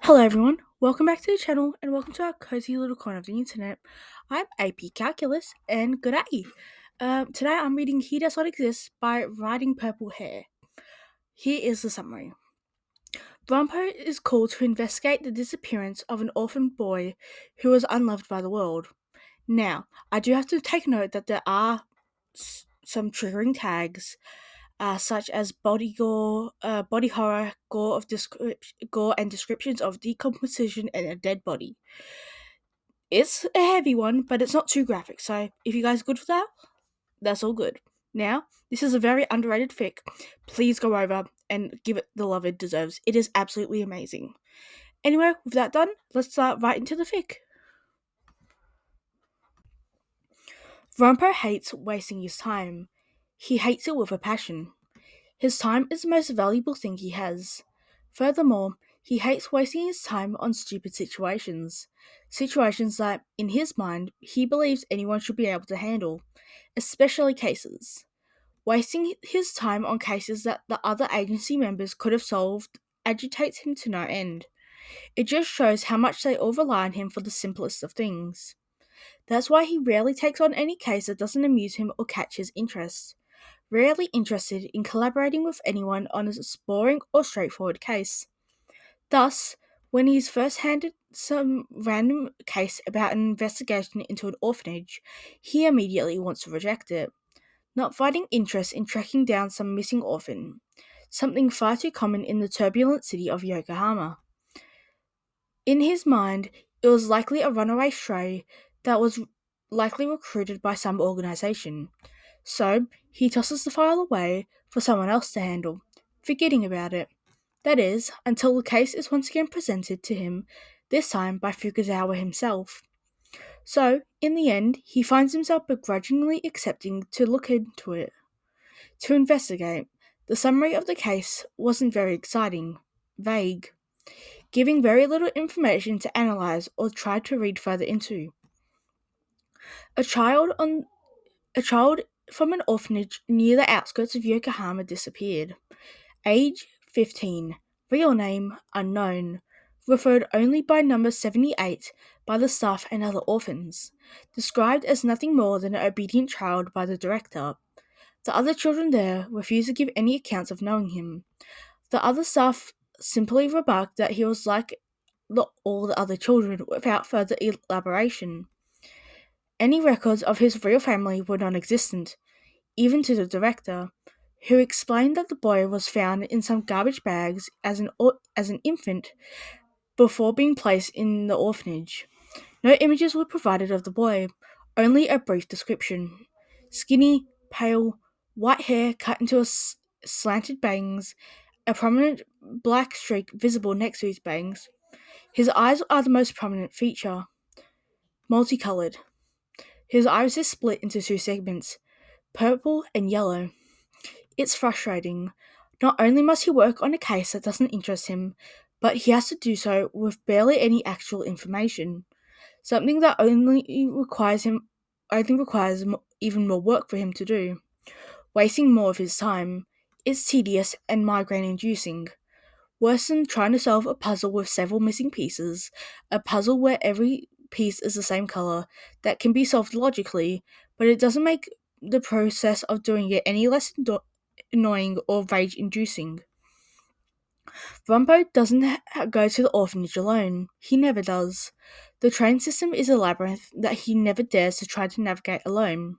Hello everyone, welcome back to the channel and welcome to our cozy little corner of the internet. I'm AP Calculus and good day. Today I'm reading He Does Not Exist by Riding Purple Hair. Here is the summary. Rumpo is called to investigate the disappearance of an orphan boy who was unloved by the world. Now, I do have to take note that there are some triggering tags such as body gore, body horror, gore and descriptions of decomposition and a dead body. It's a heavy one, but it's not too graphic. So if you guys are good for that, that's all good. Now, this is a very underrated fic. Please go over and give it the love it deserves. It is absolutely amazing. Anyway, with that done, let's start right into the fic. Rompo hates wasting his time. He hates it with a passion. His time is the most valuable thing he has. Furthermore, he hates wasting his time on stupid situations. Situations that, in his mind, he believes anyone should be able to handle, especially cases. Wasting his time on cases that the other agency members could have solved agitates him to no end. It just shows how much they all rely on him for the simplest of things. That's why he rarely takes on any case that doesn't amuse him or catch his interest, rarely interested in collaborating with anyone on a boring or straightforward case. Thus, when he is first handed some random case about an investigation into an orphanage, he immediately wants to reject it, not finding interest in tracking down some missing orphan, something far too common in the turbulent city of Yokohama. In his mind, it was likely a runaway stray that was likely recruited by some organization. So, he tosses the file away for someone else to handle, forgetting about it. That is, until the case is once again presented to him, this time by Fukazawa himself. So, in the end, he finds himself begrudgingly accepting to look into it, to investigate. The summary of the case wasn't very exciting, vague, giving very little information to analyze or try to read further into. A child from an orphanage near the outskirts of Yokohama disappeared. Age 15. Real name unknown. Referred only by number 78 by the staff and other orphans. Described as nothing more than an obedient child by the director. The other children there refused to give any accounts of knowing him. The other staff simply remarked that he was like all the other children without further elaboration. Any records of his real family were non existent, even to the director, who explained that the boy was found in some garbage bags as an infant before being placed in the orphanage. No images were provided of the boy, only a brief description. Skinny, pale, white hair cut into slanted bangs, a prominent black streak visible next to his bangs. His eyes are the most prominent feature, multicolored. His irises split into two segments, purple and yellow. It's frustrating. Not only must he work on a case that doesn't interest him, but he has to do so with barely any actual information, something that only requires even more work for him to do, wasting more of his time. It's tedious and migraine-inducing. Worse than trying to solve a puzzle with several missing pieces, a puzzle where every piece is the same color that can be solved logically, but it doesn't make the process of doing it any less annoying or rage inducing. Rumpo doesn't go to the orphanage alone. He never does. The train system is a labyrinth that he never dares to try to navigate alone.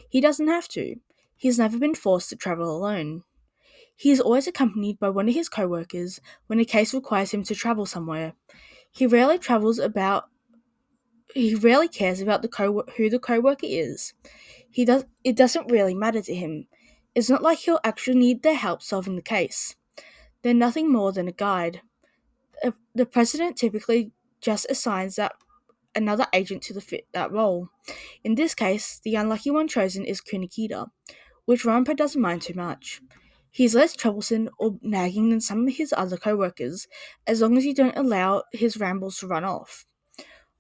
He doesn't have to. He's never been forced to travel alone. He is always accompanied by one of his co-workers when a case requires him to travel somewhere. He rarely cares about who the co-worker is. It doesn't really matter to him. It's not like he'll actually need their help solving the case. They're nothing more than a guide. The president typically just assigns another agent to fit that role. In this case, the unlucky one chosen is Kunikida, which Rampo doesn't mind too much. He's less troublesome or nagging than some of his other co-workers, as long as you don't allow his rambles to run off.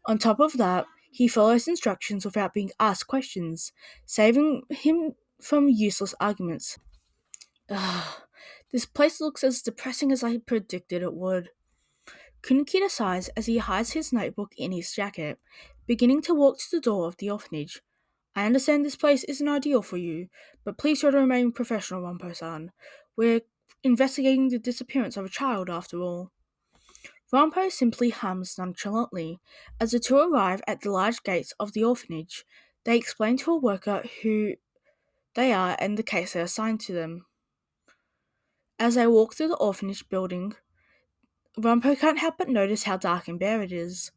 On top of that, he follows instructions without being asked questions, saving him from useless arguments. Ugh, this place looks as depressing as I predicted it would. Kunikita sighs as he hides his notebook in his jacket, beginning to walk to the door of the orphanage. I understand this place isn't ideal for you, but please try to remain professional, Rampo-san. We're investigating the disappearance of a child, after all. Rampo simply hums nonchalantly. As the two arrive at the large gates of the orphanage, they explain to a worker who they are and the case they assigned to them. As they walk through the orphanage building, Rampo can't help but notice how dark and bare it is.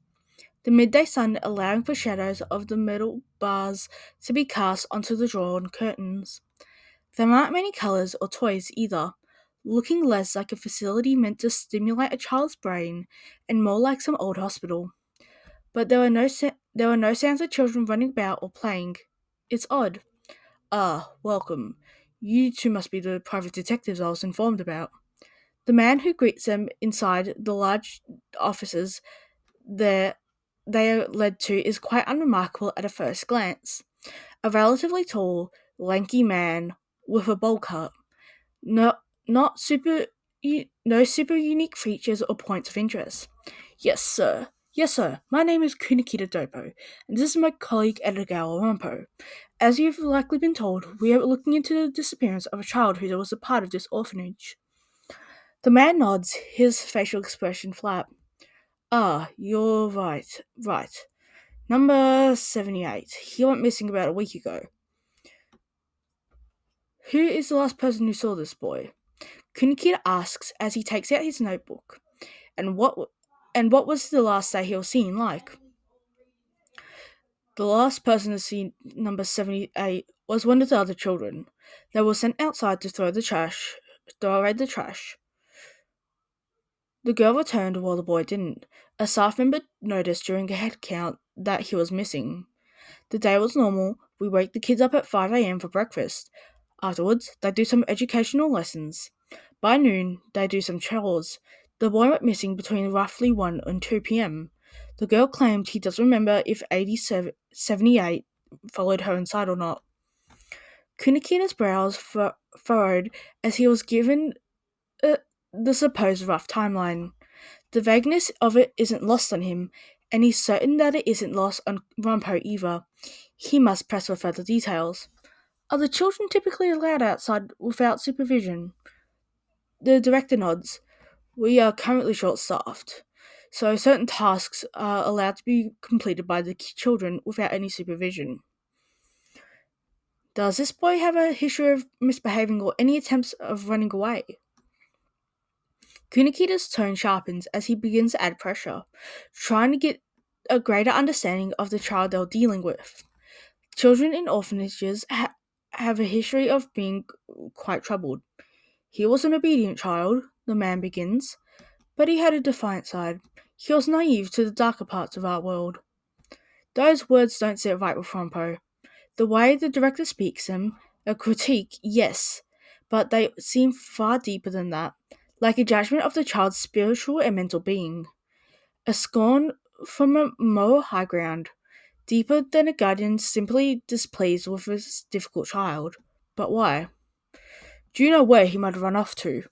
The midday sun allowing for shadows of the metal bars to be cast onto the drawn curtains. There aren't many colours or toys either, looking less like a facility meant to stimulate a child's brain and more like some old hospital. But there were no sounds of children running about or playing. It's odd. Ah, welcome. You two must be the private detectives I was informed about. The man who greets them inside the large offices there they are led to is quite unremarkable at a first glance. A relatively tall, lanky man with a bowl cut. No, not super, no super unique features or points of interest. Yes, sir. Yes, sir. My name is Kunikita Dopo, and this is my colleague Edgar Rampo. As you've likely been told, we are looking into the disappearance of a child who was a part of this orphanage. The man nods, his facial expression flat. Ah, you're right. Number 78. He went missing about a week ago. Who is the last person who saw this boy? Kunikita asks as he takes out his notebook. And what was the last day he was seen like? The last person to see number 78 was one of the other children. They were sent outside to throw away the trash. The girl returned while the boy didn't. A staff member noticed during a head count that he was missing. The day was normal. We wake the kids up at 5 a.m. for breakfast. Afterwards, they do some educational lessons. By noon, they do some chores. The boy went missing between roughly 1 and 2 p.m. The girl claimed he doesn't remember if 78 followed her inside or not. Kunikita's brows furrowed as he was given the supposed rough timeline. The vagueness of it isn't lost on him, and he's certain that it isn't lost on Rampo either. He must press for further details. Are the children typically allowed outside without supervision? The director nods. We are currently short-staffed, so certain tasks are allowed to be completed by the children without any supervision. Does this boy have a history of misbehaving or any attempts of running away? Kunikita's tone sharpens as he begins to add pressure, trying to get a greater understanding of the child they're dealing with. Children in orphanages have a history of being quite troubled. He was an obedient child, the man begins, but he had a defiant side. He was naive to the darker parts of our world. Those words don't sit right with Rampo. The way the director speaks them, a critique, yes, but they seem far deeper than that, like a judgment of the child's spiritual and mental being. A scorn from a moral high ground, deeper than a guardian simply displeased with his difficult child. But why? Do you know where he might have run off to?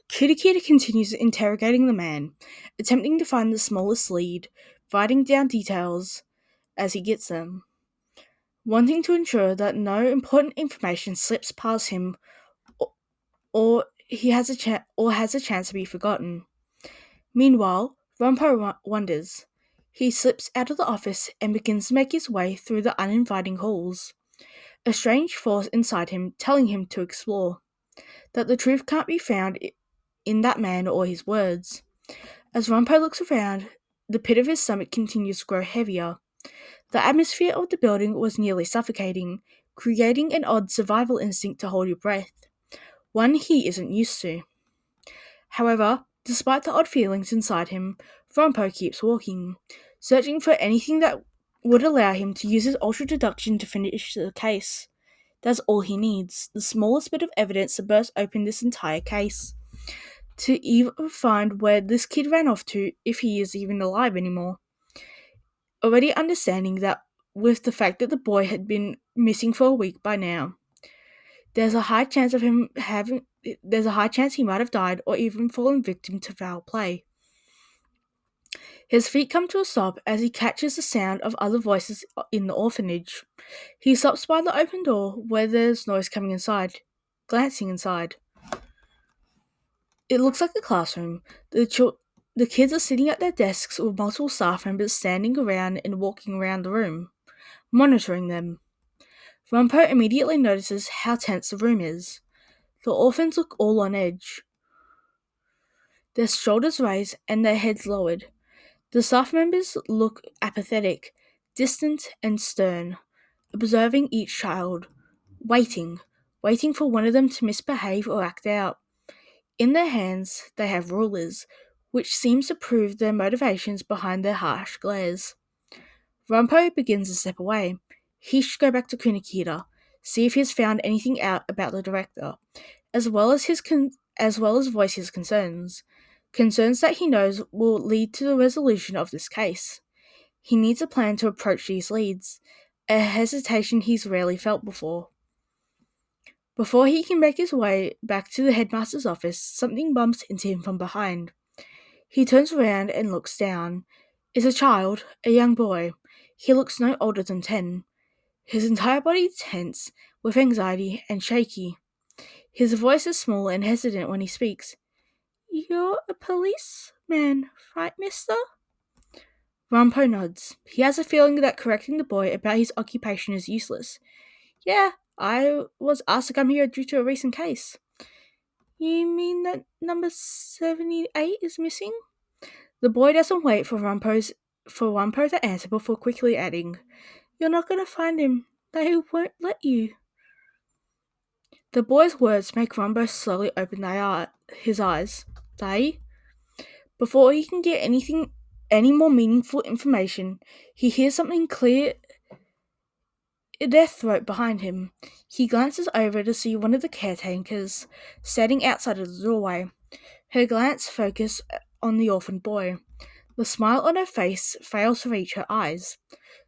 Kitakita continues interrogating the man, attempting to find the smallest lead, writing down details as he gets them, wanting to ensure that no important information slips past him or has a chance to be forgotten. Meanwhile, Rumpo wonders. He slips out of the office and begins to make his way through the uninviting halls, a strange force inside him telling him to explore, that the truth can't be found in that man or his words. As Rumpo looks around, the pit of his stomach continues to grow heavier. The atmosphere of the building was nearly suffocating, creating an odd survival instinct to hold your breath, one he isn't used to. However, despite the odd feelings inside him, Rumpo keeps walking, searching for anything that would allow him to use his ultra deduction to finish the case. That's all he needs, the smallest bit of evidence to burst open this entire case. To even find where this kid ran off to, if he is even alive anymore. Already understanding that with the fact that the boy had been missing for a week by now, there's a high chance he might have died or even fallen victim to foul play. His feet come to a stop as he catches the sound of other voices in the orphanage. He stops by the open door where there's noise coming inside, glancing inside. It looks like a classroom. The kids are sitting at their desks with multiple staff members standing around and walking around the room, monitoring them. Rumpo immediately notices how tense the room is. The orphans look all on edge, their shoulders raised and their heads lowered. The staff members look apathetic, distant and stern, observing each child, waiting for one of them to misbehave or act out. In their hands, they have rulers, which seems to prove their motivations behind their harsh glares. Rumpo begins to step away. He should go back to Kunikita, see if he has found anything out about the director, as well as voice his concerns that he knows will lead to the resolution of this case. He needs a plan to approach these leads, a hesitation he's rarely felt before. Before he can make his way back to the headmaster's office, something bumps into him from behind. He turns around and looks down. It's a child, a young boy. He looks no older than 10. His entire body is tense, with anxiety and shaky. His voice is small and hesitant when he speaks. "You're a policeman, right, mister?" Rampo nods. He has a feeling that correcting the boy about his occupation is useless. "Yeah, I was asked to come here due to a recent case." "You mean that number 78 is missing?" The boy doesn't wait for Rampo to answer before quickly adding, "You're not going to find him. They won't let you." The boy's words make Rampo slowly open his eyes. They? Before he can get any more meaningful information, he hears something clear in their throat behind him. He glances over to see one of the caretakers standing outside of the doorway. Her glance focuses on the orphaned boy. The smile on her face fails to reach her eyes.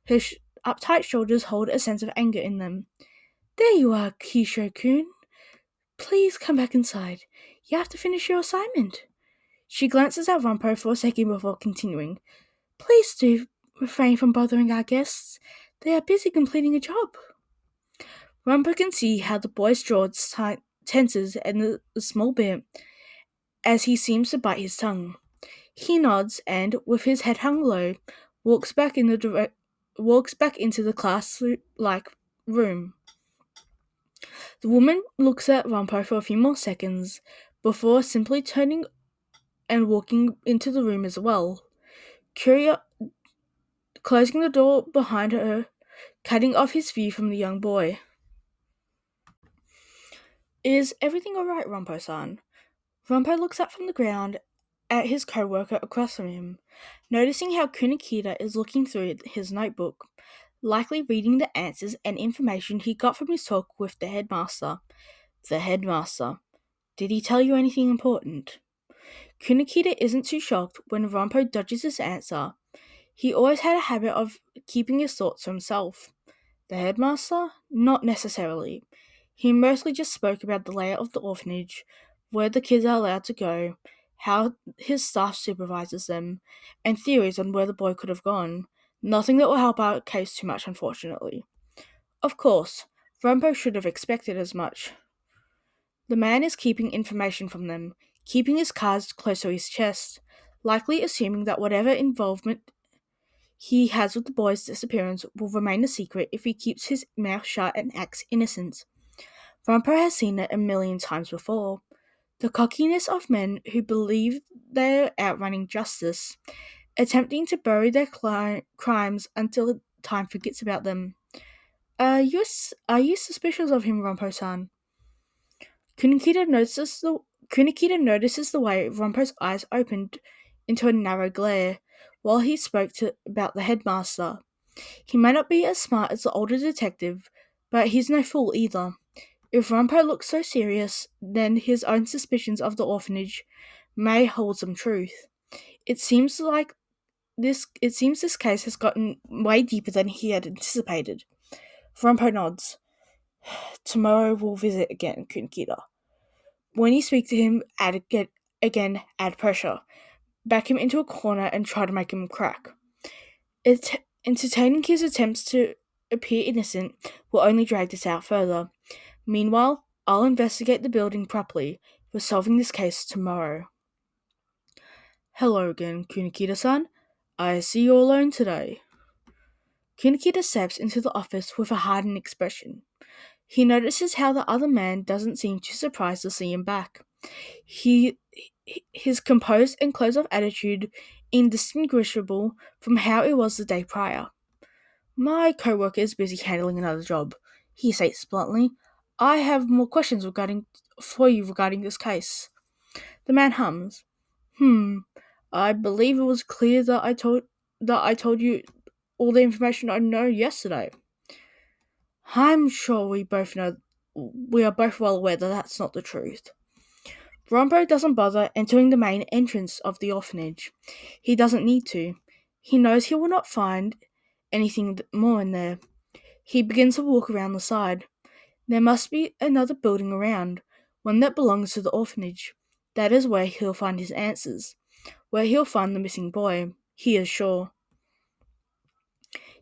Her uptight shoulders hold a sense of anger in them. "There you are, Kisho-kun. Please come back inside. You have to finish your assignment." She glances at Rumpo for a second before continuing. "Please do refrain from bothering our guests. They are busy completing a job." Rumpo can see how the boy's jaw tenses and a small bit as he seems to bite his tongue. He nods and, with his head hung low, walks back into the class-like room. The woman looks at Rumpo for a few more seconds before simply turning and walking into the room as well, closing the door behind her, cutting off his view from the young boy. "Is everything alright, Rumpo-san?" Rumpo looks up from the ground at his co-worker across from him, noticing how Kunikita is looking through his notebook, likely reading the answers and information he got from his talk with the headmaster. The headmaster. Did he tell you anything important? Kunikita isn't too shocked when Rumpo dodges his answer. He always had a habit of keeping his thoughts to himself. The headmaster? Not necessarily. He mostly just spoke about the layout of the orphanage, where the kids are allowed to go, how his staff supervises them, and theories on where the boy could have gone. Nothing that will help our case too much, unfortunately. Of course, Rumpo should have expected as much. The man is keeping information from them, keeping his cards close to his chest, likely assuming that whatever involvement he has with the boy's disappearance will remain a secret if he keeps his mouth shut and acts innocent. Rumpo has seen it a million times before. The cockiness of men who believe they're outrunning justice, attempting to bury their crimes until time forgets about them. Are you suspicious of him, Rumpo-san?" Kunikita notices the way Rumpo's eyes opened into a narrow glare while he spoke about the headmaster. He may not be as smart as the older detective, but he's no fool either. If Rumpo looks so serious, then his own suspicions of the orphanage may hold some truth. It seems this case has gotten way deeper than he had anticipated. Rumpo nods. "Tomorrow we'll visit again, Kunikita. When you speak to him, add pressure. back him into a corner and try to make him crack. Entertaining his attempts to appear innocent will only drag this out further. Meanwhile, I'll investigate the building properly. We're solving this case tomorrow. Hello again, Kunikida-san. I see you're alone today. Kunikida steps into the office with a hardened expression. He notices how the other man doesn't seem too surprised to see him back. His composed and closed-off attitude indistinguishable from how it was the day prior. My co-worker is busy handling another job, he states bluntly. I have more questions for you regarding this case. The man hums. I believe it was clear that I told you all the information I know yesterday. I'm sure we are both well aware that that's not the truth. Rombo doesn't bother entering the main entrance of the orphanage. He doesn't need to. He knows he will not find anything more in there. He begins to walk around the side. There must be another building around, one that belongs to the orphanage. That is where he'll find his answers, where he'll find the missing boy, he is sure.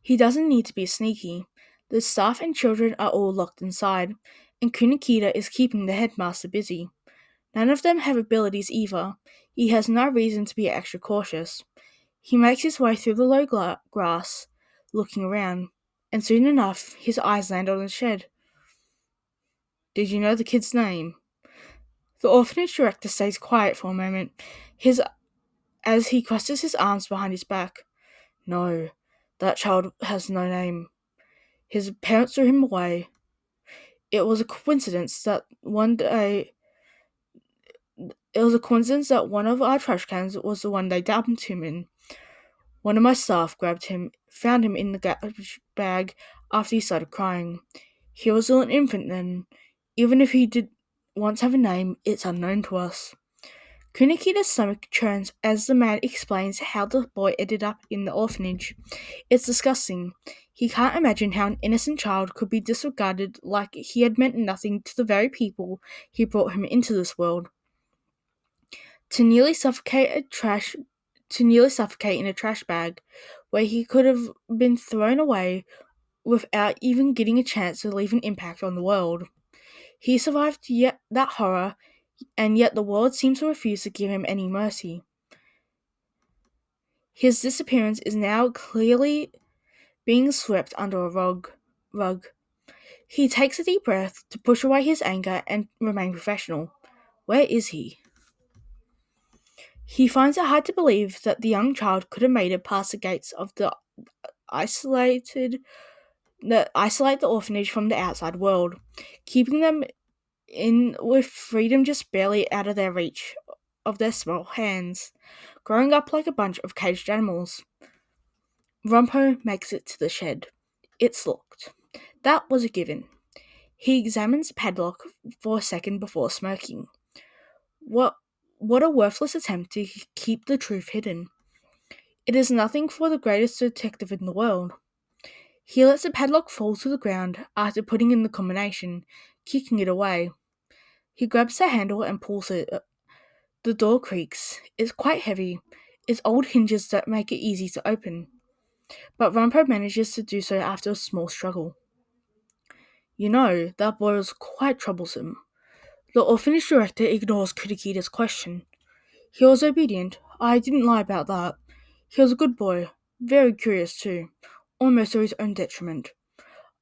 He doesn't need to be sneaky. The staff and children are all locked inside, and Kunikida is keeping the headmaster busy. None of them have abilities either. He has no reason to be extra cautious. He makes his way through the low grass, looking around, and soon enough his eyes land on the shed. Did you know the kid's name? The orphanage director stays quiet for a moment, as he crosses his arms behind his back. No, that child has no name. His parents threw him away. It was a coincidence that one of our trash cans was the one they dumped him in. One of my staff found him in the garbage bag after he started crying. He was still an infant then. Even if he did once have a name, it's unknown to us. Kunikida's stomach churns as the man explains how the boy ended up in the orphanage. It's disgusting. He can't imagine how an innocent child could be disregarded like he had meant nothing to the very people he brought him into this world. To nearly suffocate in a trash bag, where he could have been thrown away without even getting a chance to leave an impact on the world. He survived yet that horror, and yet the world seems to refuse to give him any mercy. His disappearance is now clearly being swept under a rug. He takes a deep breath to push away his anger and remain professional. Where is he? He finds it hard to believe that the young child could have made it past the gates of the isolate the orphanage from the outside world, keeping them in with freedom just barely out of their reach of their small hands, growing up like a bunch of caged animals. Rumpo makes it to the shed. It's locked. That was a given. He examines the padlock for a second before smirking. What a worthless attempt to keep the truth hidden. It is nothing for the greatest detective in the world. He lets the padlock fall to the ground after putting in the combination, kicking it away. He grabs the handle and pulls it. The door creaks. It's quite heavy. It's old hinges that make it easy to open. But Rumpo manages to do so after a small struggle. You know, that boy was quite troublesome. The orphanage director ignores Kurikida's question. He was obedient. I didn't lie about that. He was a good boy. Very curious too. Almost to his own detriment.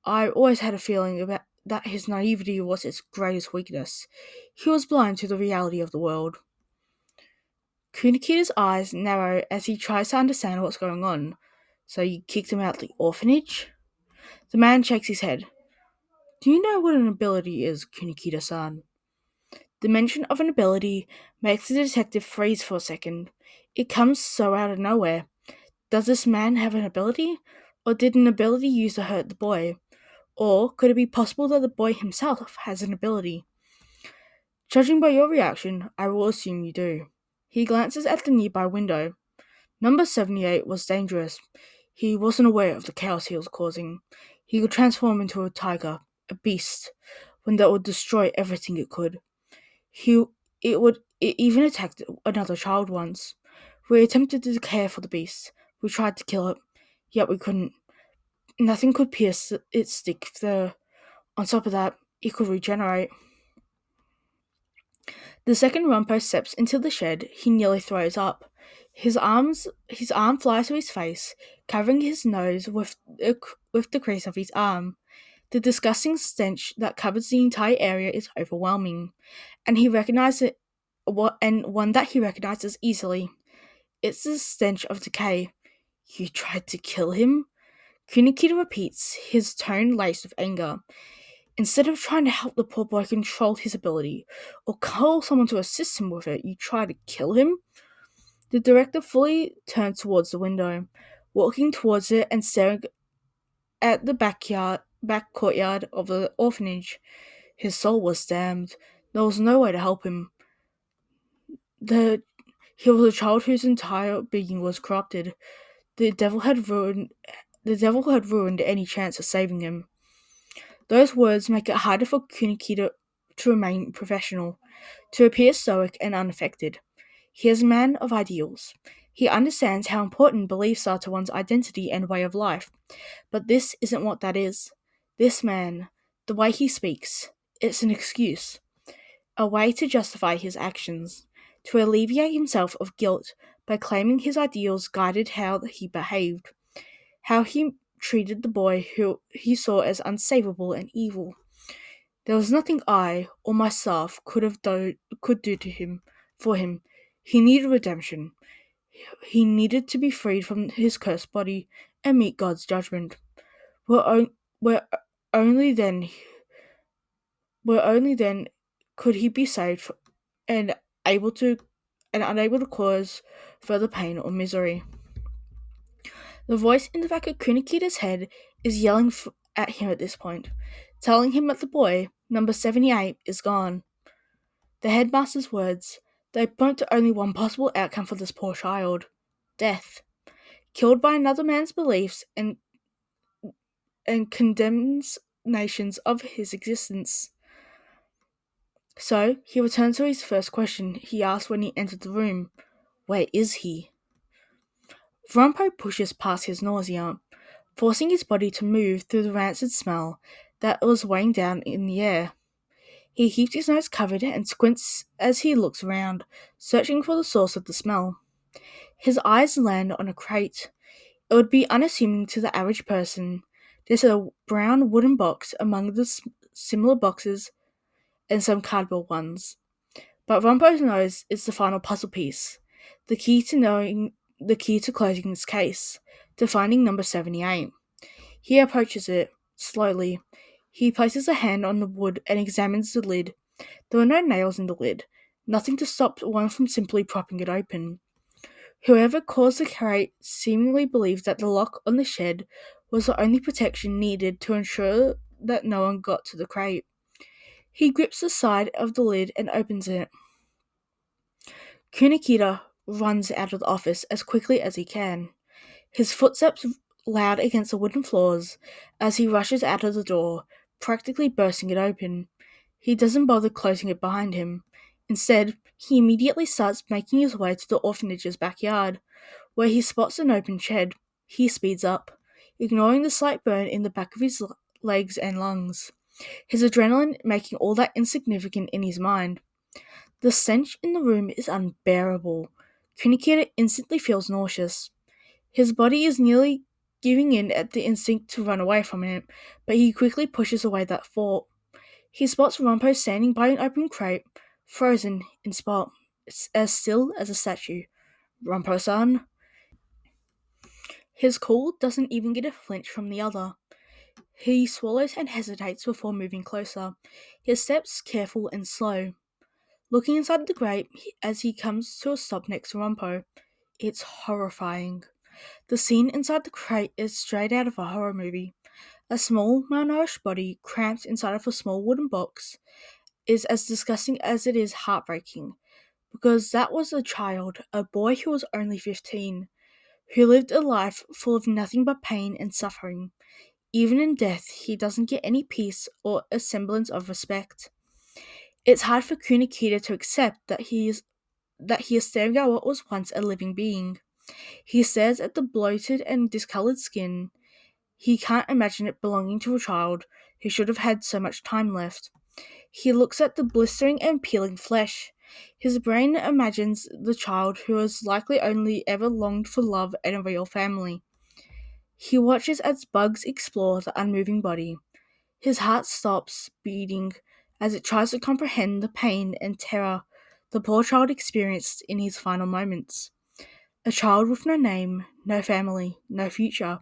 I always had a feeling about that his naivety was his greatest weakness. He was blind to the reality of the world. Kunikida's eyes narrow as he tries to understand what's going on. So you kicked him out the orphanage? The man shakes his head. Do you know what an ability is, Kunikida-san? The mention of an ability makes the detective freeze for a second. It comes so out of nowhere. Does this man have an ability? Or did an ability used to hurt the boy? Or could it be possible that the boy himself has an ability? Judging by your reaction, I will assume you do. He glances at the nearby window. Number 78 was dangerous. He wasn't aware of the chaos he was causing. He could transform into a tiger, a beast, one that would destroy everything it could. It even attacked another child once. We attempted to care for the beast. We tried to kill it, yet we couldn't. Nothing could pierce its stick, though. On top of that, it could regenerate. The second Rumpo steps into the shed, he nearly throws up. His arm flies to his face, covering his nose with the crease of his arm. The disgusting stench that covers the entire area is overwhelming, and he recognizes it, and one that he recognizes easily. It's the stench of decay. You tried to kill him? Kunikita repeats, his tone laced with anger. Instead of trying to help the poor boy control his ability, or call someone to assist him with it, you try to kill him? The director fully turned towards the window, walking towards it and staring at the back courtyard of the orphanage. His soul was damned. There was no way to help him. He was a child whose entire being was corrupted. The devil had ruined any chance of saving him. Those words make it harder for Kunikita to remain professional, to appear stoic and unaffected. He is a man of ideals. He understands how important beliefs are to one's identity and way of life. But this isn't what that is. This man, the way he speaks, it's an excuse, a way to justify his actions, to alleviate himself of guilt by claiming his ideals guided how he behaved, how he treated the boy who he saw as unsavable and evil. There was nothing I or my staff could do to him for him. He needed redemption. He needed to be freed from his cursed body and meet God's judgment. Where only then where only then could he be saved and able to and unable to cause further pain or misery. The voice in the back of Kunikita's head is yelling at him at this point, telling him that the boy, number 78, is gone. The headmaster's words, they point to only one possible outcome for this poor child: death. Killed by another man's beliefs and condemns nations of his existence. So, he returns to his first question he asked when he entered the room. Where is he? Vrompo pushes past his nausea, forcing his body to move through the rancid smell that was weighing down in the air. He keeps his nose covered and squints as he looks around, searching for the source of the smell. His eyes land on a crate. It would be unassuming to the average person. There's a brown wooden box among the similar boxes and some cardboard ones. But Rompo's nose is the final puzzle piece, the key to closing this case, to finding number 78. He approaches it, slowly. He places a hand on the wood and examines the lid. There are no nails in the lid, nothing to stop one from simply propping it open. Whoever caused the crate seemingly believed that the lock on the shed was the only protection needed to ensure that no one got to the crate. He grips the side of the lid and opens it. Kunikita runs out of the office as quickly as he can, his footsteps loud against the wooden floors as he rushes out of the door, practically bursting it open. He doesn't bother closing it behind him. Instead, he immediately starts making his way to the orphanage's backyard, where he spots an open shed. He speeds up, ignoring the slight burn in the back of his legs and lungs, his adrenaline making all that insignificant in his mind. The stench in the room is unbearable. Kunikita instantly feels nauseous. His body is nearly giving in at the instinct to run away from it, but he quickly pushes away that thought. He spots Rompo standing by an open crate, frozen in spot, as still as a statue. Rompo-san. His call doesn't even get a flinch from the other. He swallows and hesitates before moving closer, his steps careful and slow. Looking inside the crate as he comes to a stop next to Rompo, it's horrifying. The scene inside the crate is straight out of a horror movie. A small, malnourished body cramped inside of a small wooden box is as disgusting as it is heartbreaking, because that was a child, a boy who was only 15, who lived a life full of nothing but pain and suffering. Even in death, he doesn't get any peace or a semblance of respect. It's hard for Kunikita to accept that he is that he is staring at what was once a living being. He stares at the bloated and discoloured skin. He can't imagine it belonging to a child who should have had so much time left. He looks at the blistering and peeling flesh. His brain imagines the child who has likely only ever longed for love and a real family. He watches as bugs explore the unmoving body. His heart stops beating as it tries to comprehend the pain and terror the poor child experienced in his final moments. A child with no name, no family, no future.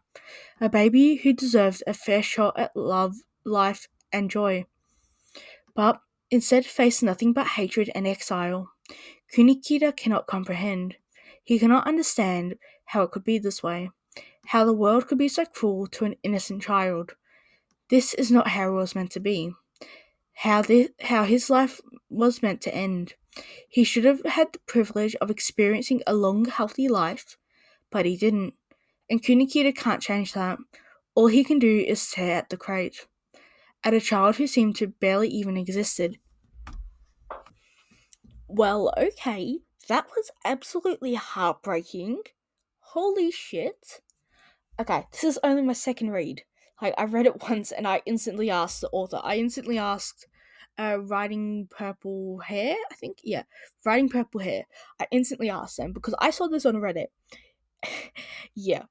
A baby who deserved a fair shot at love, life, and joy. But instead faced nothing but hatred and exile. Kunikida cannot comprehend. He cannot understand how it could be this way. How the world could be so cruel to an innocent child. This is not how it was meant to be. How his life was meant to end. He should have had the privilege of experiencing a long, healthy life, but he didn't. And Kunikida can't change that. All he can do is stare at the crate. At a child who seemed to barely even existed. Well, okay, that was absolutely heartbreaking. Holy shit. Okay, this is only my second read. Like, I read it once and I instantly asked the author. I instantly asked, Writing Purple Hair, I think? Yeah, Writing Purple Hair. I instantly asked them because I saw this on Reddit. Yeah.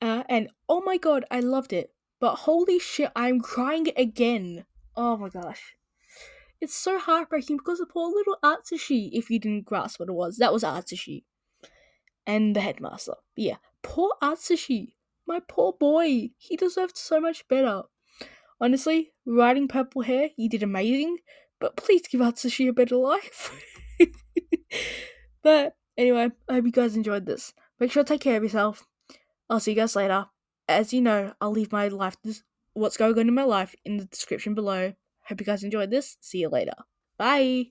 And oh my god, I loved it. But holy shit, I'm crying again. Oh my gosh. It's so heartbreaking because the poor little Atsushi, if you didn't grasp what it was, that was Atsushi. And the headmaster. But yeah, poor Atsushi. My poor boy. He deserved so much better. Honestly, Writing Purple Hair, you did amazing, but please give Atsushi a better life. But anyway, I hope you guys enjoyed this. Make sure to take care of yourself. I'll see you guys later. As you know, I'll leave my life, what's going on in my life, in the description below. Hope you guys enjoyed this. See you later. Bye.